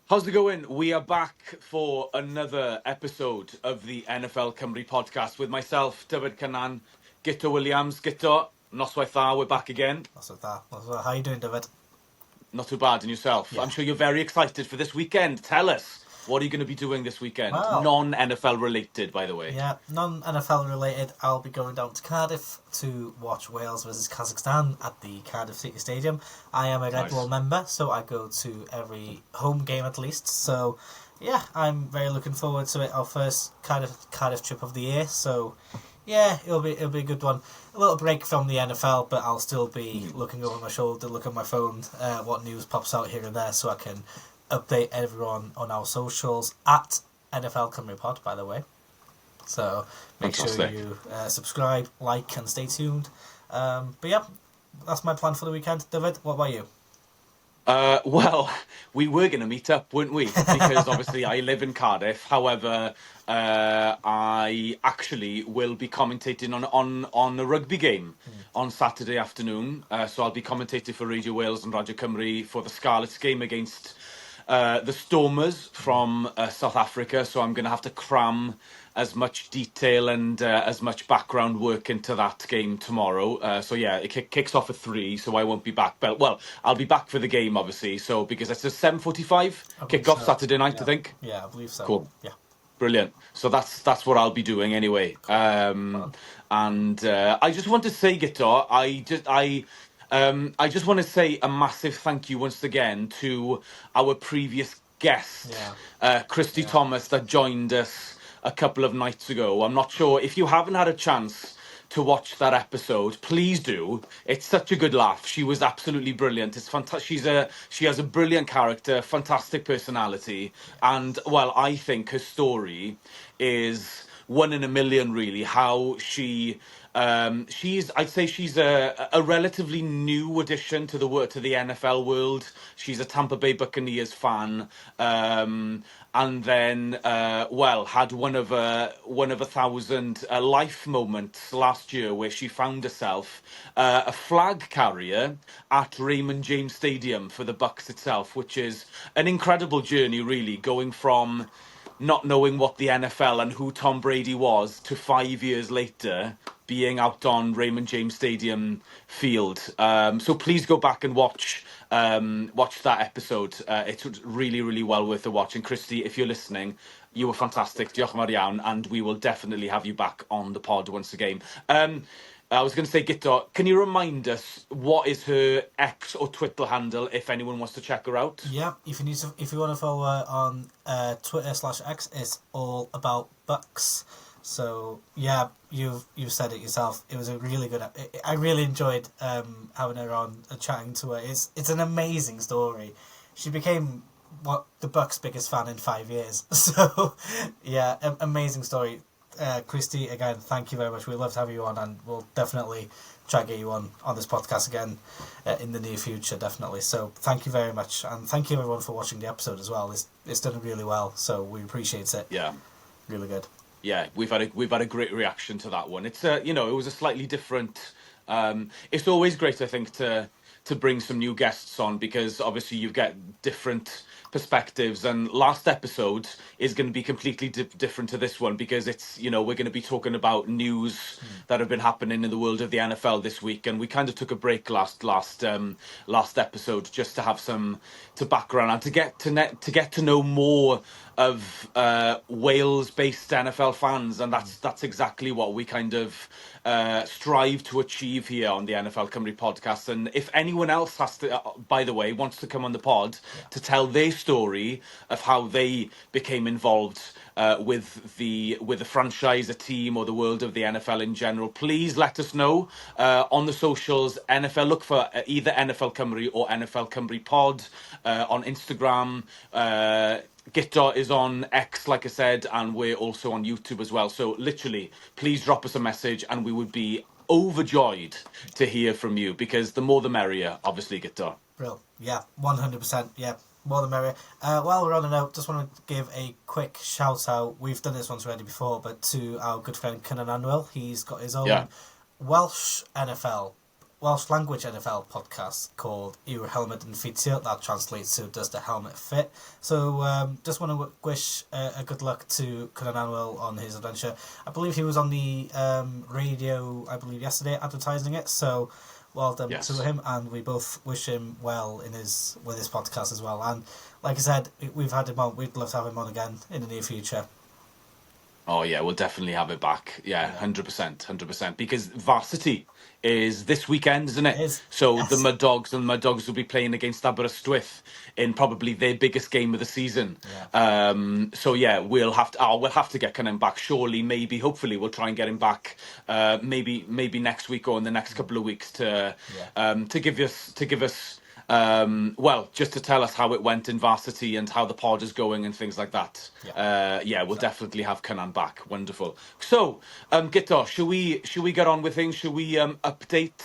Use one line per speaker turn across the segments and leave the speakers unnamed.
How's it going? We are back for another episode of the NFL Cymru podcast with myself, Dyfed Guto, Guto Williams. Guto, noswaith dda, we're back again.
That's what that. How you doing, David?
Not too bad, and yourself?
Yeah.
I'm sure you're very excited for this weekend. Tell us, what are you going to be doing this weekend?
Well,
Non-NFL related, by the way.
yeah, non-NFL related. I'll be going down to Cardiff to watch Wales versus Kazakhstan at the Cardiff City Stadium. I am a Red Bull member, so I go to every home game at least. So, yeah, I'm very looking forward to it. Our first Cardiff trip of the year. So, yeah, it'll be a good one. A little break from the NFL, but I'll still be looking over my shoulder, look at my phone, what news pops out here and there, so I can update everyone on our socials at NFL Cymru Pod, by the way. So make sure you subscribe, like, and stay tuned. But yeah, that's my plan for the weekend. David, what about you?
Well, we were going to meet up, weren't we? Because obviously I live in Cardiff. However, I actually will be commentating on a rugby game on Saturday afternoon. So I'll be commentating for Radio Wales and Radio Cymru for the Scarlets game against the Stormers from South Africa. So I'm going to have to cram as much detail and as much background work into that game tomorrow. So yeah, it kicks off at 3, so I won't be back. But well, I'll be back for the game, obviously. So because it's a 7:45 kick-off Saturday night, I think.
Yeah, I believe so.
Cool.
Yeah.
Brilliant. So that's what I'll be doing anyway. And I just want to say, Guto, I just want to say a massive thank you once again to our previous guest, Christy Thomas, that joined us a couple of nights ago. I'm not sure if you haven't had a chance to watch that episode, please do. It's such a good laugh. She was absolutely brilliant. It's fantastic. She has a brilliant character, fantastic personality, and well, I think her story is one in a million, really. How I'd say she's a relatively new addition to the NFL world. She's a Tampa Bay Buccaneers fan, and then had one of a thousand life moments last year where she found herself a flag carrier at Raymond James Stadium for the Bucs itself, which is an incredible journey, really, going from not knowing what the NFL and who Tom Brady was to 5 years later being out on Raymond James Stadium field. So please go back and watch that episode. It's really, really well worth a watch. And Christy, if you're listening, you were fantastic. Diolch yn fawr iawn, and we will definitely have you back on the pod once again. I was going to say, Guto, can you remind us what is her X or Twitter handle if anyone wants to check her out?
Yeah, if you want to follow her on Twitter/X, it's all about Bucks. So yeah, you've said it yourself. It was a really good. I really enjoyed having her on and chatting to her. It's an amazing story. She became the Bucks' biggest fan in 5 years. So yeah, amazing story. Christy, again, thank you very much. We'd love to have you on, and we'll definitely try to get you on this podcast again in the near future, definitely. So thank you very much, and thank you everyone for watching the episode as well. It's done really well, so we appreciate it.
Yeah,
really good.
Yeah, we've had a great reaction to that one. It's it was a slightly different. It's always great, I think, to bring some new guests on, because obviously you get different perspectives, and last episode is going to be completely different to this one, because it's we're going to be talking about news that have been happening in the world of the NFL this week, and we kind of took a break last episode just to have some background and to get to know more of Wales-based NFL fans, and that's exactly what we kind of strive to achieve here on the NFL Cymru podcast. And if anyone else has to, by the way, wants to come on the pod to tell their story of how they became involved with the franchise, a team, or the world of the NFL in general, please let us know on the socials. NFL, look for either NFL Cymru or NFL Cymru Pod on Instagram. Guto is on X, like I said, and we're also on YouTube as well. So literally, please drop us a message, and we would be overjoyed to hear from you, because the more the merrier, obviously, Guto.
Real, yeah, 100%, yeah, more the merrier. While we're on a note, just want to give a quick shout out. We've done this once already before, but to our good friend Cynan Anwyl. He's got his own Welsh NFL Welsh language NFL podcast called Your Helmet and Feature. That translates to Does the Helmet Fit? So just want to wish a good luck to Conan Anwell on his adventure. I believe he was on the radio, I believe, yesterday advertising it. So well done to him, and we both wish him well with his podcast as well. And like I said, we've had him on. We'd love to have him on again in the near future.
Oh yeah, we'll definitely have it back. Yeah, 100%. Because Varsity is this weekend, isn't it?
It is.
So
Yes.
the Mud Dogs will be playing against Aberystwyth in probably their biggest game of the season.
Yeah.
So yeah, we'll have to get Conan back. Surely, maybe, hopefully, we'll try and get him back. Maybe next week or in the next couple of weeks to give us. Well, just to tell us how it went in Varsity and how the pod is going and things like that. We'll definitely have Conan back. Wonderful. So, Guto, should we get on with things? Should we update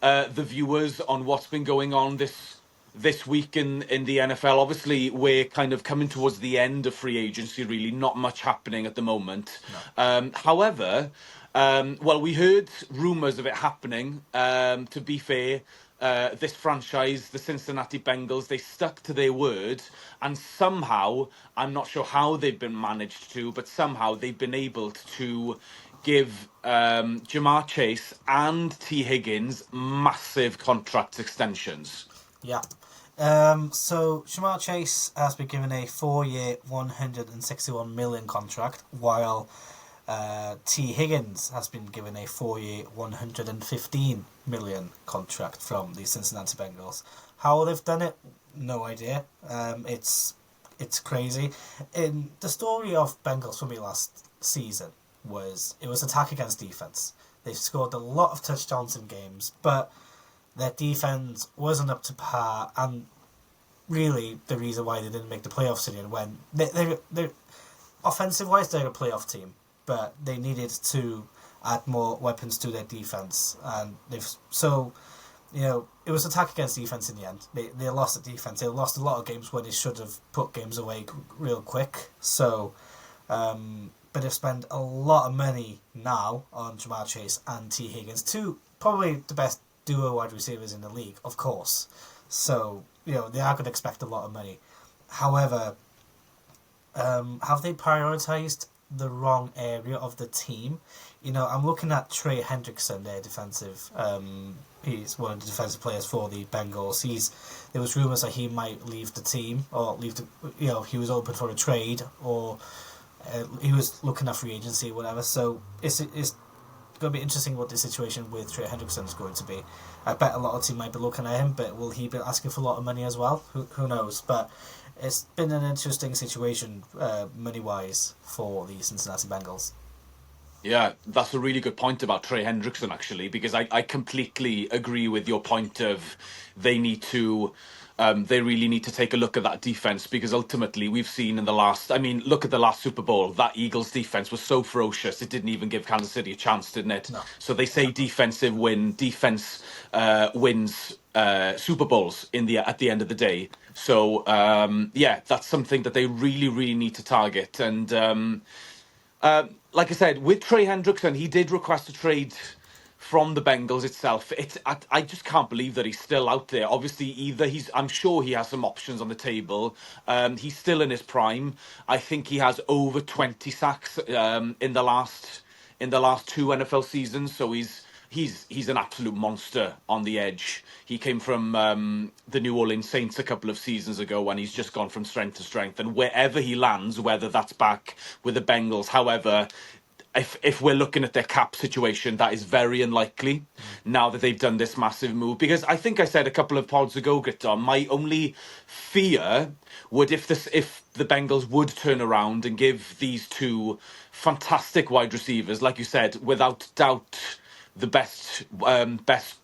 the viewers on what's been going on this week in the NFL? Obviously, we're kind of coming towards the end of free agency. Really, not much happening at the moment. No. However, we heard rumours of it happening. To be fair. This franchise, the Cincinnati Bengals, they stuck to their word, and somehow, I'm not sure how they've been managed to, but somehow they've been able to give Jamar Chase and T. Higgins massive contract extensions.
Yeah. So Jamar Chase has been given a 4-year, $161 million contract, while T. Higgins has been given a 4-year, $115 million contract from the Cincinnati Bengals. How they've done it, no idea. It's crazy. In the story of Bengals for me last season was attack against defense. They've scored a lot of touchdowns in games, but their defense wasn't up to par, and really the reason why they didn't make the playoffs in the end, when they're offensive wise they're a playoff team, but they needed to add more weapons to their defense, and it was attack against defense in the end. They lost the defense. They lost a lot of games where they should have put games away real quick. So, but they've spent a lot of money now on Jamar Chase and T. Higgins, two probably the best duo wide receivers in the league, of course. So they are going to expect a lot of money. However, have they prioritized the wrong area of the team? I'm looking at Trey Hendrickson, their defensive. He's one of the defensive players for the Bengals. There was rumors that he might leave the team, or he was open for a trade, or he was looking at free agency, whatever. So it's going to be interesting what the situation with Trey Hendrickson is going to be. I bet a lot of teams might be looking at him, but will he be asking for a lot of money as well? Who knows? But it's been an interesting situation, money-wise, for the Cincinnati Bengals.
Yeah, that's a really good point about Trey Hendrickson, actually, because I completely agree with your point of they really need to take a look at that defense, because ultimately we've seen look at the last Super Bowl, that Eagles defense was so ferocious, it didn't even give Kansas City a chance, didn't it?
No.
So they say defense wins Super Bowls at the end of the day. So, that's something that they really, really need to target. And like I said, with Trey Hendrickson, he did request a trade from the Bengals itself. I just can't believe that he's still out there. Obviously, I'm sure he has some options on the table. He's still in his prime. I think he has over 20 sacks in the last two NFL seasons. So he's an absolute monster on the edge. He came from the New Orleans Saints a couple of seasons ago, and he's just gone from strength to strength. And wherever he lands, whether that's back with the Bengals, however, if we're looking at their cap situation, that is very unlikely now that they've done this massive move. Because I think I said a couple of pods ago, Guto, my only fear would if the Bengals would turn around and give these two fantastic wide receivers, like you said, without doubt the best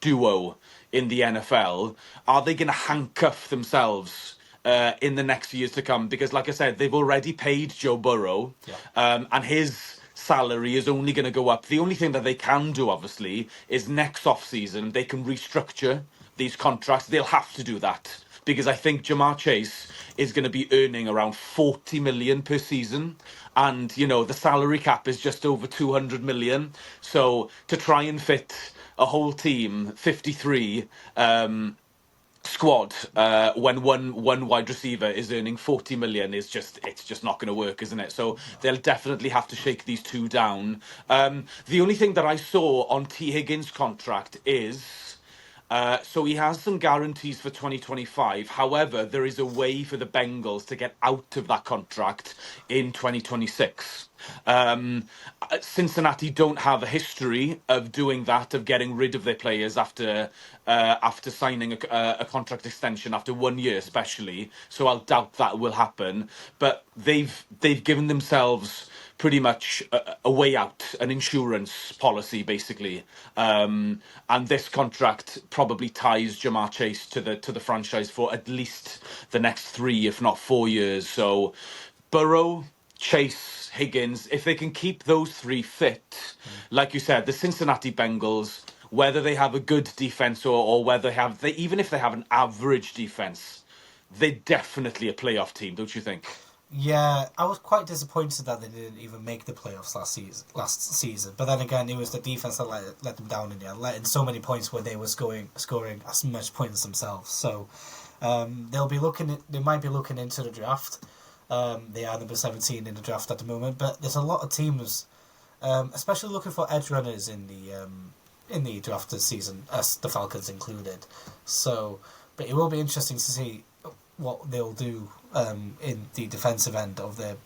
duo in the NFL, are they going to handcuff themselves in the next years to come? Because, like I said, they've already paid Joe Burrow, and his salary is only going to go up. The only thing that they can do, obviously, is next off-season, they can restructure these contracts. They'll have to do that, because I think Jamar Chase is going to be earning around 40 million per season. And, the salary cap is just over 200 million. So to try and fit a whole team 53 squad when one wide receiver is earning 40 million is just it's just not going to work, isn't it? So they'll definitely have to shake these two down. The only thing that I saw on T Higgins' contract is so he has some guarantees for 2025. However, there is a way for the Bengals to get out of that contract in 2026. Cincinnati don't have a history of doing that, of getting rid of their players after signing a contract extension after 1 year, especially. So I'll doubt that will happen. But they've given themselves pretty much a way out, an insurance policy, basically. And this contract probably ties Jamar Chase to the franchise for at least the next 3, if not 4 years. So Burrow, Chase, Higgins, if they can keep those three fit, like you said, the Cincinnati Bengals, whether they have a good defense or whether even if they have an average defense, they're definitely a playoff team, don't you think?
Yeah, I was quite disappointed that they didn't even make the playoffs last season. But then again, it was the defense that let them down in the end, letting so many points where they were scoring as much points themselves. So they might be looking into the draft. They are number 17 in the draft at the moment, but there's a lot of teams, especially looking for edge runners in the draft this season, as the Falcons included. So, but it will be interesting to see what they'll do in the defensive end of the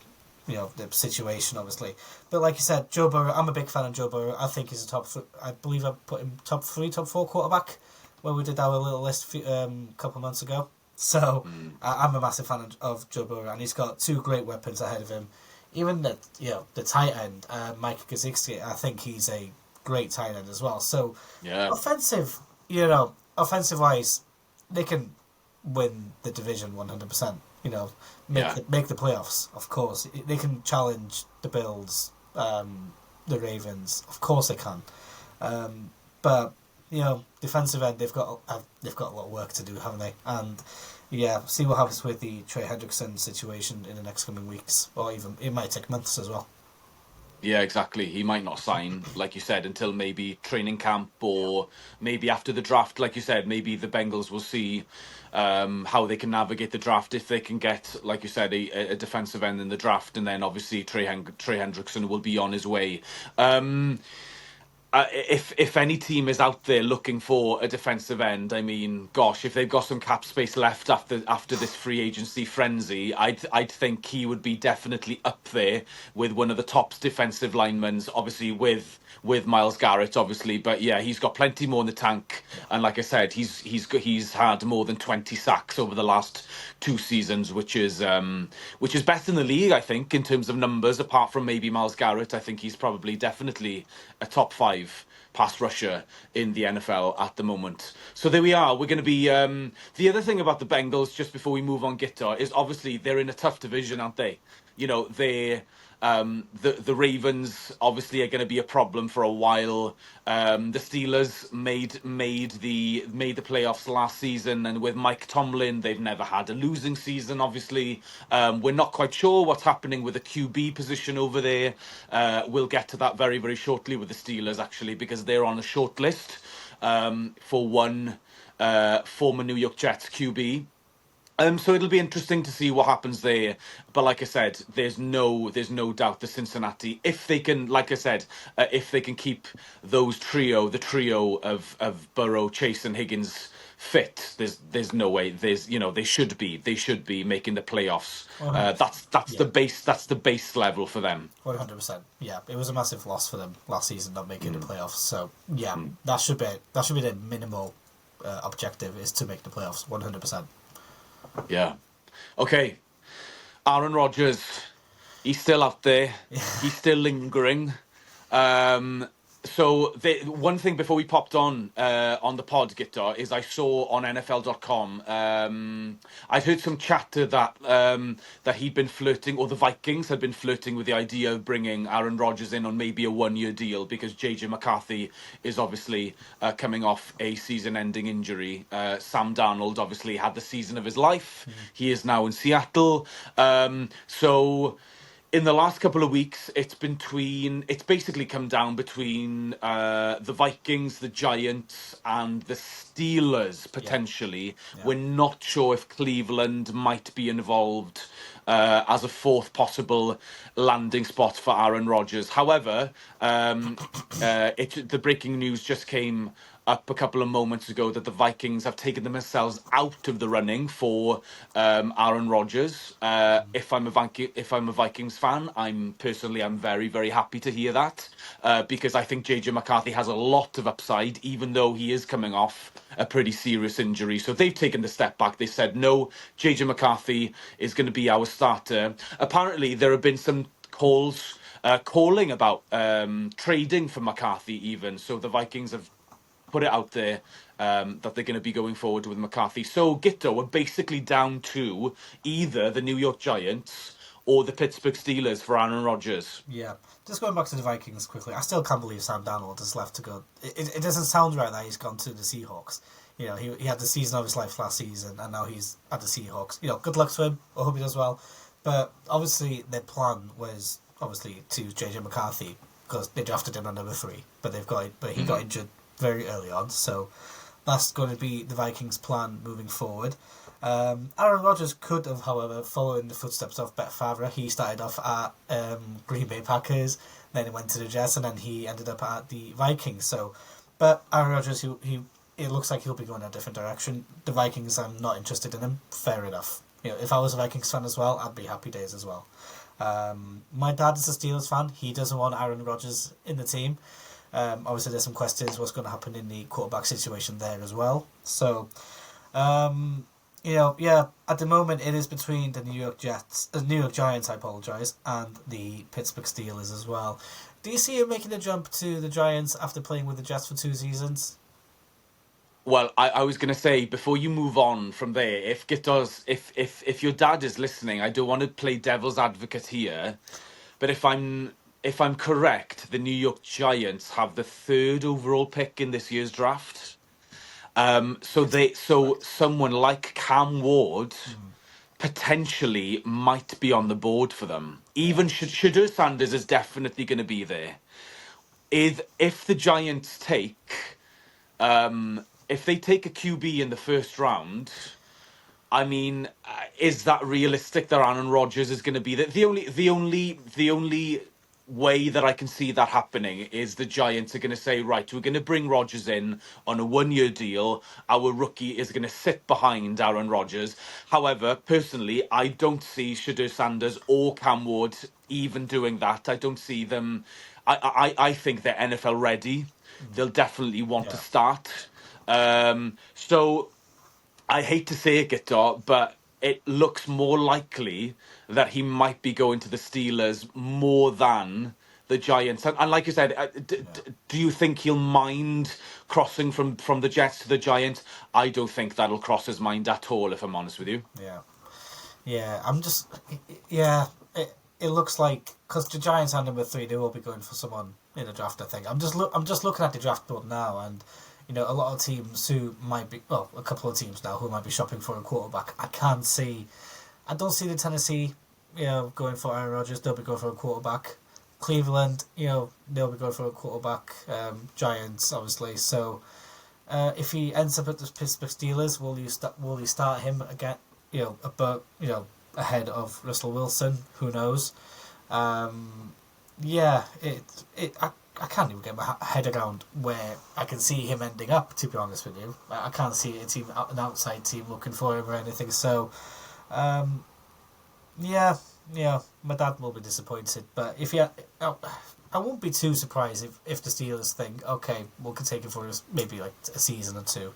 situation, obviously. But like you said, Joe Burrow, I'm a big fan of Joe Burrow. I think he's I believe I put him top 3, top 4 quarterback when we did our little list a couple of months ago. So I'm a massive fan of Joe Burrow, and he's got 2 great weapons ahead of him. Even the tight end, Mike Gesicki, I think he's a great tight end as well. So
Yeah.
offensive wise, they can win the division 100%. Make the playoffs. Of course, they can challenge the Bills, the Ravens. Of course, they can. But defensive end, they've got a lot of work to do, haven't they? And see what happens with the Trey Hendrickson situation in the next coming weeks, or even it might take months as well.
Yeah, exactly. He might not sign, like you said, until maybe training camp or maybe after the draft. Like you said, maybe the Bengals will see how they can navigate the draft if they can get, like you said, a defensive end in the draft, and then obviously Trey Hendrickson will be on his way. If any team is out there looking for a defensive end, I mean, gosh, if they've got some cap space left after this free agency frenzy, I'd think he would be definitely up there with one of the top defensive linemen, obviously with Myles Garrett, obviously, but yeah, he's got plenty more in the tank, and like I said, he's had more than 20 sacks over the last 2 seasons, which is best in the league, I think, in terms of numbers. Apart from maybe Myles Garrett, I think he's probably definitely a top 5 pass rusher in the NFL at the moment. So there we are. We're going to be the other thing about the Bengals, just before we move on, Guto, is obviously they're in a tough division, aren't they? They're the Ravens obviously are going to be a problem for a while. The Steelers made the playoffs last season, and with Mike Tomlin, they've never had a losing season. Obviously, we're not quite sure what's happening with the QB position over there. We'll get to that very, very shortly with the Steelers, actually, because they're on a short list for one former New York Jets QB. So it'll be interesting to see what happens there. But like I said, there's no doubt the Cincinnati, if they can, like I said, if they can keep the trio of Burrow, Chase, and Higgins fit, there's no way. They should be making the playoffs. That's the base level for them.
100%. Yeah, it was a massive loss for them last season not making the playoffs. So that should be the minimal objective, is to make the playoffs 100%.
Yeah. Okay. Aaron Rodgers, he's still out there. He's still lingering. So one thing before we popped on the pod, Guitar, is I saw on NFL.com, I'd heard some chatter that he'd been flirting, or the Vikings had been flirting with the idea of bringing Aaron Rodgers in on maybe a 1-year deal, because JJ McCarthy is obviously coming off a season-ending injury. Sam Darnold obviously had the season of his life. He is now in Seattle. So in the last couple of weeks, it's basically come down between the Vikings, the Giants, and the Steelers
Yeah,
potentially.
yeah.
We're not sure if Cleveland might be involved as a fourth possible landing spot for Aaron Rodgers. However, the breaking news just came up a couple of moments ago that the Vikings have taken themselves out of the running for Aaron Rodgers. If I'm a Vikings fan, I'm very very happy to hear that because I think JJ McCarthy has a lot of upside, even though he is coming off a pretty serious injury. So they've taken the step back. They said no, JJ McCarthy is going to be our starter. Apparently, there have been some calls calling about trading for McCarthy even. So the Vikings have put it out there that they're going to be going forward with McCarthy. So Guto are basically down to either the New York Giants or the Pittsburgh Steelers for Aaron Rodgers.
Yeah, just going back to the Vikings quickly, I still can't believe Sam Darnold has left to go. It doesn't sound right that he's gone to the Seahawks. You know, he had the season of his life last season, and now he's at the Seahawks. You know, good luck to him. I hope he does well. But obviously, their plan was obviously to JJ McCarthy because they drafted him at number 3, but he got injured very early on, so that's going to be the Vikings' plan moving forward. Aaron Rodgers could have, however, followed in the footsteps of Brett Favre. He started off at Green Bay Packers, then he went to the Jets, and then he ended up at the Vikings. So, but Aaron Rodgers, it looks like he'll be going a different direction. The Vikings, I'm not interested in him. Fair enough. You know, if I was a Vikings fan as well, I'd be happy days as well. My dad is a Steelers fan. He doesn't want Aaron Rodgers in the team. Obviously, there's some questions what's going to happen in the quarterback situation there as well. So, at the moment it is between the New York Giants, I apologise, and the Pittsburgh Steelers as well. Do you see him making a jump to the Giants after playing with the Jets for 2 seasons?
Well, I was going to say before you move on from there, if your dad is listening, I don't want to play devil's advocate here, but if I'm correct, the New York Giants have the 3rd overall pick in this year's draft. So someone like Cam Ward potentially might be on the board for them.
Yeah.
Even Shadur Sanders is definitely going to be there. If the Giants if they take a QB in the first round, I mean, is that realistic that Aaron Rodgers is going to be there? The only way that I can see that happening is the Giants are going to say, right, we're going to bring Rodgers in on a 1-year deal. Our rookie is going to sit behind Aaron Rodgers. However, personally, I don't see Shadur Sanders or Cam Ward even doing that. I don't see them. I think they're NFL ready. They'll definitely want to
Yeah.
start. So I hate to say it, Guitar, but it looks more likely that he might be going to the Steelers more than the Giants. And like you said,
Yeah.
do you think he'll mind crossing from the Jets to the Giants? I don't think that'll cross his mind at all, if I'm honest with you.
Yeah. Yeah. Yeah. It looks like because the Giants are number 3, they will be going for someone in the draft. I think I'm just looking at the draft board now, and you know a lot of teams who might be a couple of teams now who might be shopping for a quarterback. I don't see the Tennessee, going for Aaron Rodgers. They'll be going for a quarterback. Cleveland, they'll be going for a quarterback. Giants, obviously. So if he ends up at the Pittsburgh Steelers, will he start him again? Ahead of Russell Wilson. Who knows? Yeah, I can't even get my head around where I can see him ending up. To be honest with you, I can't see an outside team looking for him or anything. So, yeah, my dad will be disappointed. But I won't be too surprised if the Steelers think, okay, we can take him for maybe like a season or two.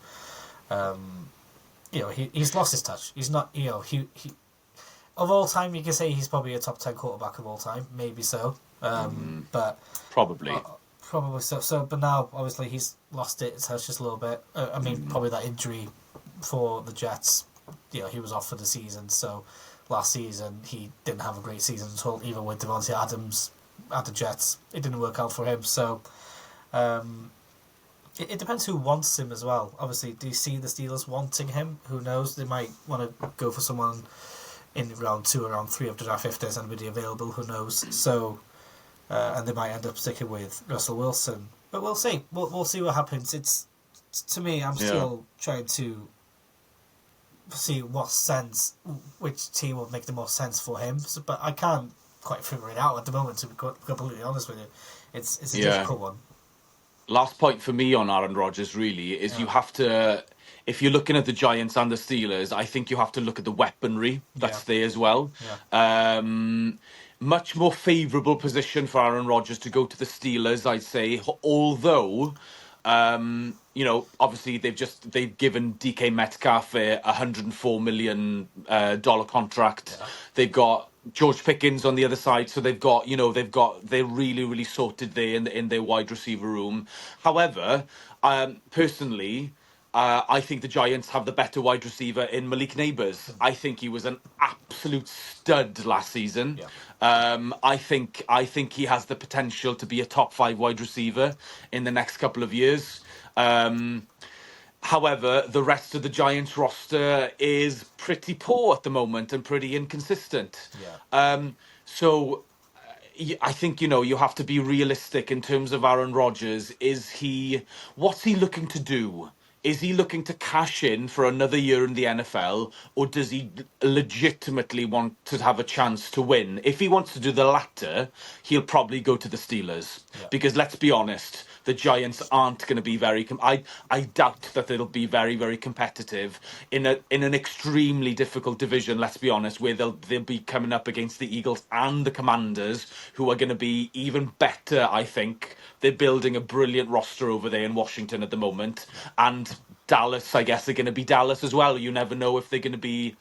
He's lost his touch. He's not, he of all time, you can say he's probably a top 10 quarterback of all time. Maybe so. But
Probably.
probably so. But now, obviously, he's lost it. It's just a little bit. Probably that injury for the Jets. He was off for the season. So last season, he didn't have a great season at all. Even with Devontae Adams at the Jets, it didn't work out for him. So it depends who wants him as well. Obviously, do you see the Steelers wanting him? Who knows? They might want to go for someone in round 2 or round 3 of the draft if there's anybody available. Who knows? So, and they might end up sticking with Russell Wilson. But we'll see. We'll see what happens. It's to me, I'm still trying to see which team will make the most sense for him. So, but I can't quite figure it out at the moment. To be completely honest with you, it's a difficult one.
Last point for me on Aaron Rodgers really is you have to, if you're looking at the Giants and the Steelers, I think you have to look at the weaponry that's there as well. Much more favourable position for Aaron Rodgers to go to the Steelers, I'd say. Although, obviously they've given DK Metcalf a $104 million dollar contract.
Yeah.
They've got George Pickens on the other side, so they're really, really sorted there in their wide receiver room. However, personally, I think the Giants have the better wide receiver in Malik Neighbours. I think he was an absolute stud last season. I think he has the potential to be a top 5 wide receiver in the next couple of years. However, the rest of the Giants roster is pretty poor at the moment and pretty inconsistent. So I think, you have to be realistic in terms of Aaron Rodgers. What's he looking to do? Is he looking to cash in for another year in the NFL, or does he legitimately want to have a chance to win? If he wants to do the latter, he'll probably go to the Steelers. Because let's be honest, the Giants aren't going to be very... I doubt that they'll be very, very competitive in an extremely difficult division, let's be honest, where they'll be coming up against the Eagles and the Commanders, who are going to be even better, I think. They're building a brilliant roster over there in Washington at the moment. And Dallas, I guess, are going to be Dallas as well. You never know if they're going to be...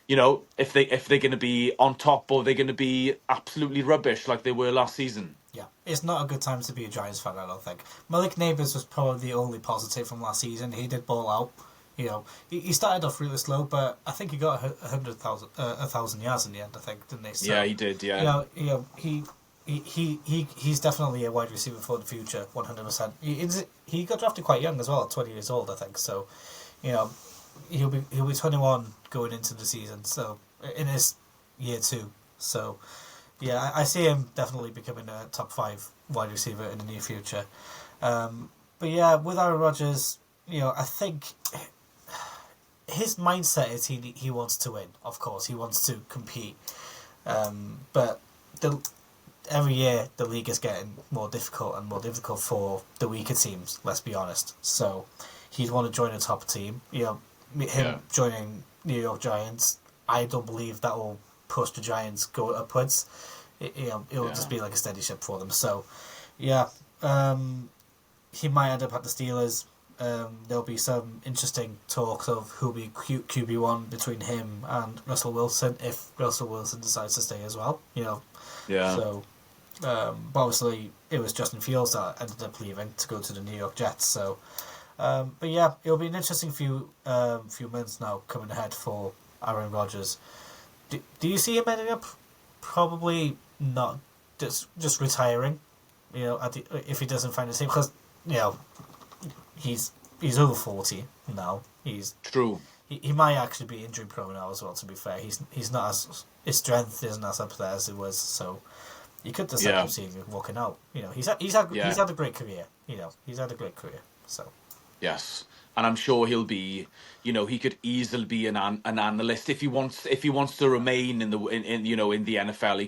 if they're going to be on top or they're going to be absolutely rubbish like they were last season.
Yeah, it's not a good time to be a Giants fan, I don't think. Malik Neighbours was probably the only positive from last season. He did ball out. He started off really slow, but I think he got 1,000 yards in the end, I think, didn't he? So,
yeah, he did, yeah.
He's definitely a wide receiver for the future, 100%. He got drafted quite young as well, at 20 years old, I think. So, he'll be 21 going into the season. So in his year 2. So yeah, I see him definitely becoming a top 5 wide receiver in the near future. But yeah, with Aaron Rodgers, I think his mindset is he wants to win. Of course, he wants to compete. But every year the league is getting more difficult and more difficult for the weaker teams. Let's be honest. So he'd want to join a top team. Joining New York Giants, I don't believe that will push the Giants go upwards. It'll just be like a steady ship for them. So yeah, he might end up at the Steelers. There'll be some interesting talks of who'll be QB1 between him and Russell Wilson if Russell Wilson decides to stay as well. So but obviously it was Justin Fields that ended up leaving to go to the New York Jets. So but yeah, it'll be an interesting few months now coming ahead for Aaron Rodgers. Do you see him ending up probably not just retiring? If he doesn't find a team, because he's over 40 now. He's
true.
He might actually be injury prone now as well. To be fair, he's not as his strength isn't as up there as it was. So you could just end up seeing him walking out. He's had a great career. He's had a great career. So.
Yes, and I'm sure he'll be, he could easily be an analyst if he wants to remain in the NFL.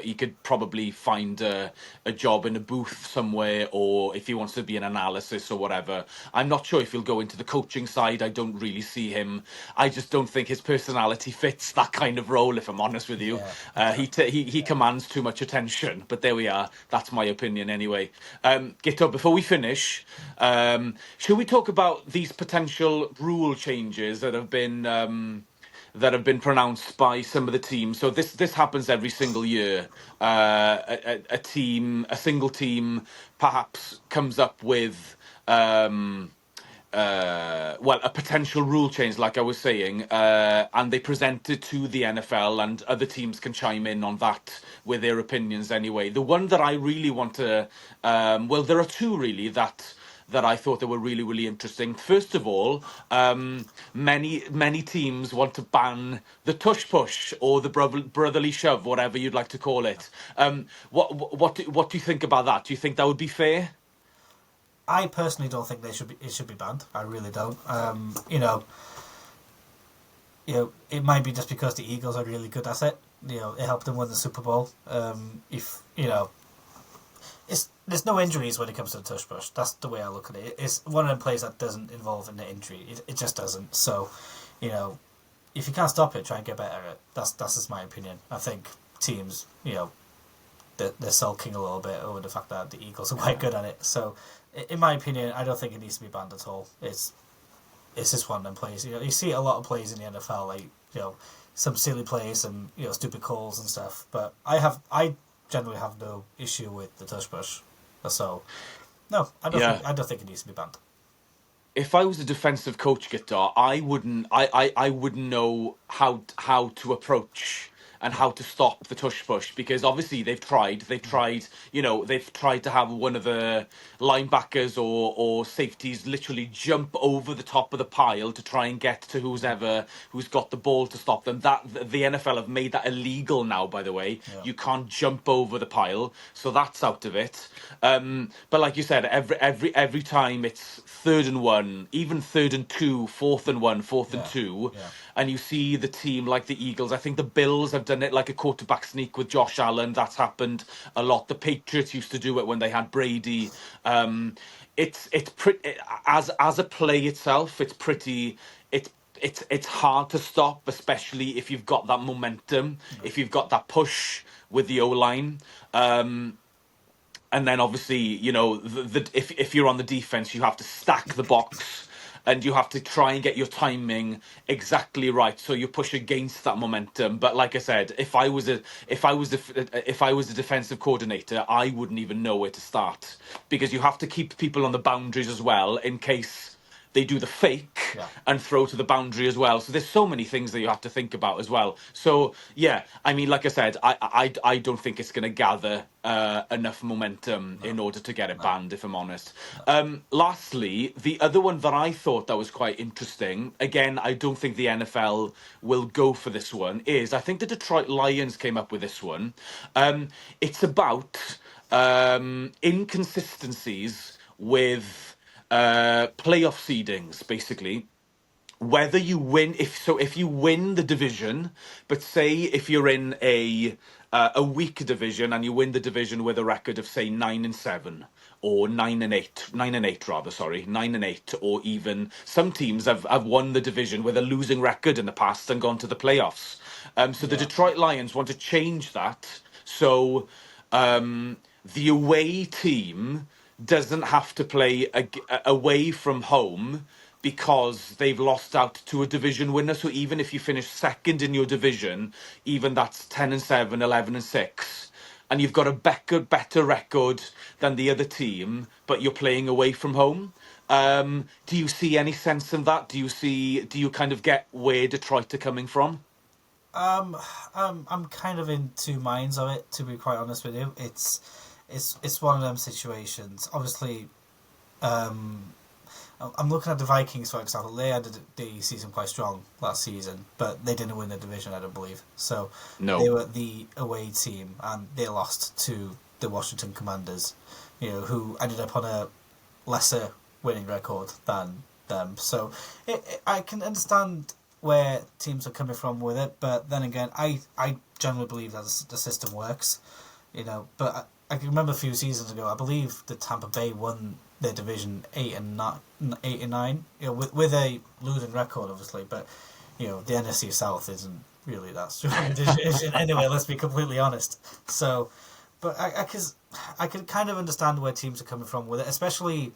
He could probably find a job in a booth somewhere, or if he wants to be an analysis or whatever. I'm not sure if he'll go into the coaching side. I don't really see him. I just don't think his personality fits that kind of role, if I'm honest with you. He commands too much attention, but there we are. That's my opinion anyway. Guto, before we finish, should we talk about these potential rule changes that have been pronounced by some of the teams? So this happens every single year. A single team, perhaps comes up with a potential rule change, like I was saying, and they present it to the NFL, and other teams can chime in on that with their opinions anyway. The one that I really want to, there are two really that that I thought that were really, really interesting. First of all, many teams want to ban the tush push or the brotherly shove, whatever you'd like to call it. What do you think about that? Do you think that would be fair?
I personally don't think it should be banned. I really don't. It might be just because the Eagles are really good at it. It helped them win the Super Bowl. If there's no injuries when it comes to the tush push. That's the way I look at it. It's one of them plays that doesn't involve an injury. It just doesn't. So, if you can't stop it, try and get better at it. That's just my opinion. I think teams, they're sulking a little bit over the fact that the Eagles are quite good at it. So, in my opinion, I don't think it needs to be banned at all. It's just one of them plays. You see a lot of plays in the NFL, like some silly plays and stupid calls and stuff. But I generally have no issue with the tush push. So no, I don't think it needs to be banned.
If I was a defensive coach, Guitar, I wouldn't know how to approach and how to stop the tush push, because obviously they've tried to have one of the linebackers or safeties literally jump over the top of the pile to try and get to who's got the ball to stop them. That the NFL have made that illegal now, by the way.
Yeah.
You can't jump over the pile, so that's out of it. But like you said, every time it's 3rd and 1, even 3rd and 2, 4th and 1, 4th and 2, and you see the team like the Eagles. I think the Bills have done it like a quarterback sneak with Josh Allen. That's happened a lot. The Patriots used to do it when they had Brady. It's pretty, as a play itself, it's pretty. It's hard to stop, especially if you've got that momentum, if you've got that push with the O-line. And then obviously, if you're on the defense, you have to stack the box and you have to try and get your timing exactly right, so you push against that momentum. But like I said, if I was a defensive coordinator, I wouldn't even know where to start, because you have to keep people on the boundaries as well in case they do the fake and throw to the boundary as well. So there's so many things that you have to think about as well. So yeah, I mean, like I said, I don't think it's going to gather enough momentum in order to get it banned, if I'm honest. Lastly, the other one that I thought that was quite interesting, again, I don't think the NFL will go for this one, is I think the Detroit Lions came up with this one. It's about inconsistencies with playoff seedings, basically. Whether you win, if you win the division, but say if you're in a weak division and you win the division with a record of say 9-7 or 9-8 rather, sorry, 9-8, or even some teams have won the division with a losing record in the past and gone to the playoffs. So the Detroit Lions want to change that, so the away team doesn't have to play away from home because they've lost out to a division winner. So even if you finish second in your division, even that's 10-7, 11-6, and you've got a better record than the other team, but you're playing away from home. Do you see any sense in that? Do you kind of get where Detroit are coming from?
I'm kind of in two minds of it, to be quite honest with you. It's one of them situations. Obviously, I'm looking at the Vikings, for example. They ended the season quite strong last season, but they didn't win the division, I don't believe. So they were the away team, and they lost to the Washington Commanders, who ended up on a lesser winning record than them. So I can understand where teams are coming from with it, but then again, I generally believe that the system works, but I can remember a few seasons ago, I believe the Tampa Bay won their division 8-9, with a losing record, obviously. But the NFC South isn't really that strong a division anyway. Let's be completely honest. So, but I can kind of understand where teams are coming from with it, especially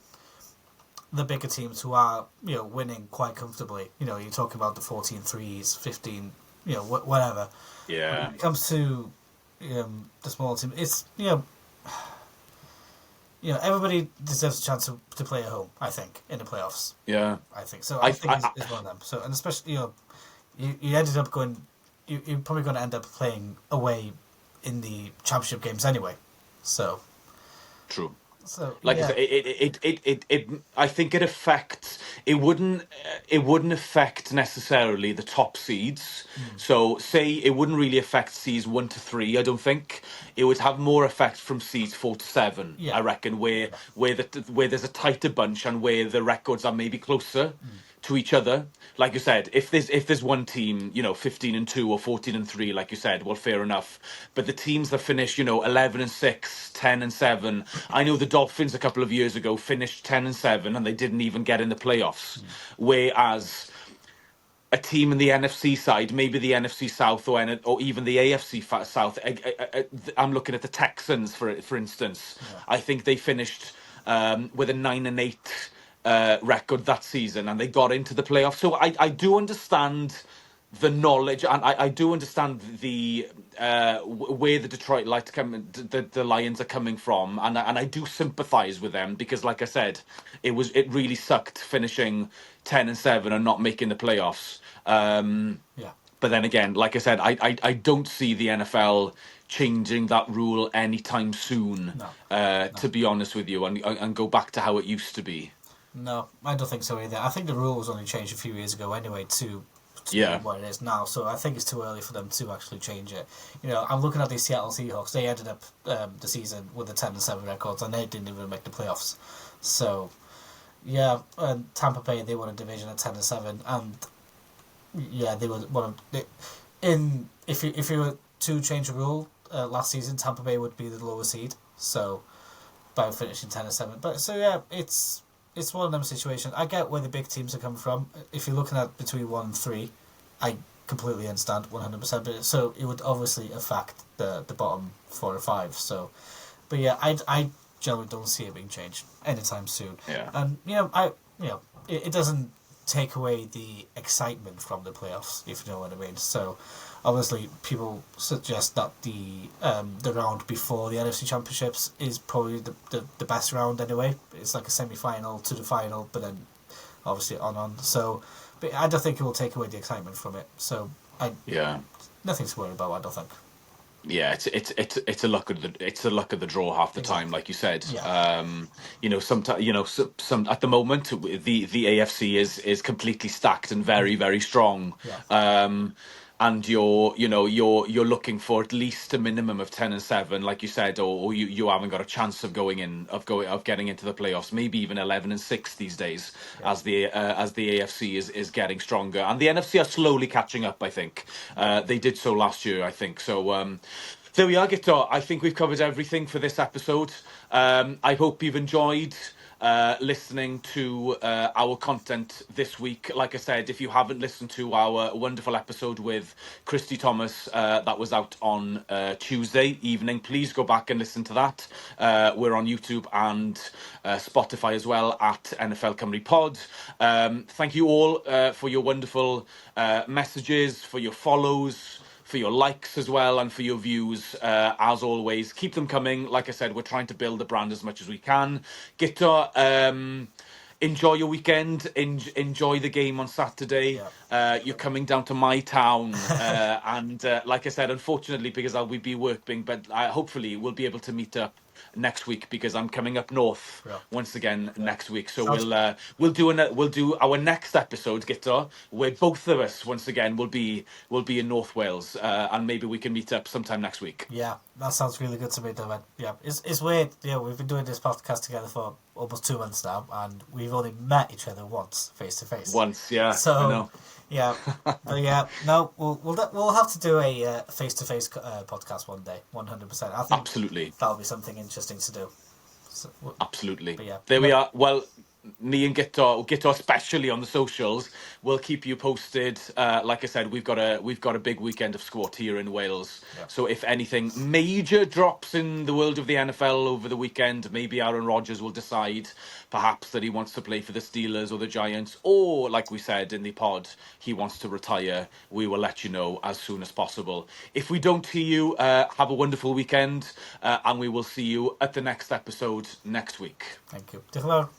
the bigger teams who are winning quite comfortably. You're talking about the 14-3s, 15, whatever.
Yeah.
When it comes to the smaller team, it's everybody deserves a chance to play at home, I think, in the playoffs.
Yeah.
I think so. I think it's one of them. So, and especially, you ended up going, you're probably going to end up playing away in the championship games anyway. So.
True.
So
Like I
yeah,
said, I think it affects. It wouldn't affect necessarily the top seeds.
mm,
So, say it wouldn't really affect seeds 1 to 3. I don't think it would have more effect from seeds 4 to 7.
yeah,
I reckon
yeah,
where there's a tighter bunch and where the records are maybe closer
mm,
to each other. Like you said, if there's one team, 15-2 or 14-3, like you said, well, fair enough. But the teams that finish, 11-6, 10-7. I know the Dolphins a couple of years ago finished 10-7 and they didn't even get in the playoffs.
mm,
Whereas a team in the NFC side, maybe the NFC South or even the AFC South. I'm looking at the Texans for instance.
yeah,
I think they finished with a 9-8 record that season, and they got into the playoffs. So I do understand the knowledge, and I do understand the where the Detroit the Lions are coming from, and I do sympathise with them because, like I said, it really sucked finishing 10-7 and not making the playoffs.
yeah.
But then again, like I said, I don't see the NFL changing that rule anytime soon.
No, no.
To be honest with you, and go back to how it used to be.
No, I don't think so either. I think the rules only changed a few years ago anyway to be
Yeah,
what it is now. So I think it's too early for them to actually change it. I'm looking at the Seattle Seahawks. They ended up the season with a 10-7 records, and they didn't even make the playoffs. So yeah, and Tampa Bay, they won a division at 10-7, and yeah, they were one of in if you were to change the rule last season, Tampa Bay would be the lower seed. So by finishing 10-7. But so yeah, it's one of them situations. I get where the big teams are coming from. If you're looking at between 1 and 3, I completely understand 100%. But so it would obviously affect the bottom 4 or 5. So, but yeah, I generally don't see it being changed anytime soon.
yeah.
And it doesn't take away the excitement from the playoffs, if you know what I mean. So obviously people suggest that the round before the NFC Championships is probably the best round anyway. It's like a semi-final to the final, but then obviously on. So, but I don't think it will take away the excitement from it. So
Yeah.
nothing to worry about, I don't think.
Yeah, it's a luck of the draw half the time,
Exactly.
like you said.
Yeah.
Sometimes some at the moment the AFC is completely stacked and very very strong.
Yeah.
And you're looking for at least a minimum of 10-7, like you said, or you haven't got a chance of getting into the playoffs. Maybe even 11-6 these days,
Yeah.
as the AFC is getting stronger, and the NFC are slowly catching up. I think they did so last year. I think so. There we are, Guitar. I think we've covered everything for this episode. I hope you've enjoyed listening to our content this week. Like I said, if you haven't listened to our wonderful episode with Christy Thomas that was out on Tuesday evening, please go back and listen to that. We're on YouTube and Spotify as well at NFL Cymru Pod. Thank you all for your wonderful messages, for your follows, for your likes as well, and for your views. As always, keep them coming. Like I said, we're trying to build the brand as much as we can. Guitar, enjoy your weekend. Enjoy the game on Saturday.
Yeah.
You're coming down to my town, and like I said, unfortunately, because I'll be working, but hopefully we'll be able to meet up next week because I'm coming up north
Yeah.
once again
Yeah.
next week. So
Sounds
we'll do our next episode, Guitar, where both of us once again will be in North Wales, and maybe we can meet up sometime next week.
Yeah, that sounds really good to me, David. Yeah, it's weird. Yeah, we've been doing this podcast together for almost 2 months now, and we've only met each other once, face to face.
Once, yeah, I
So,
know.
yeah, but yeah, no, we'll have to do a face to face podcast one day, 100%. I think
Absolutely.
that'll be something interesting to do. So,
Absolutely.
but yeah,
There we are. Well, me and Guitar, especially on the socials, will keep you posted. Like I said, we've got a big weekend of squat here in Wales.
Yeah.
So if anything major drops in the world of the NFL over the weekend, maybe Aaron Rodgers will decide perhaps that he wants to play for the Steelers or the Giants, or like we said in the pod, he wants to retire. We will let you know as soon as possible. If we don't hear you, have a wonderful weekend, and we will see you at the next episode next week.
Thank you. Diolch yn fawr.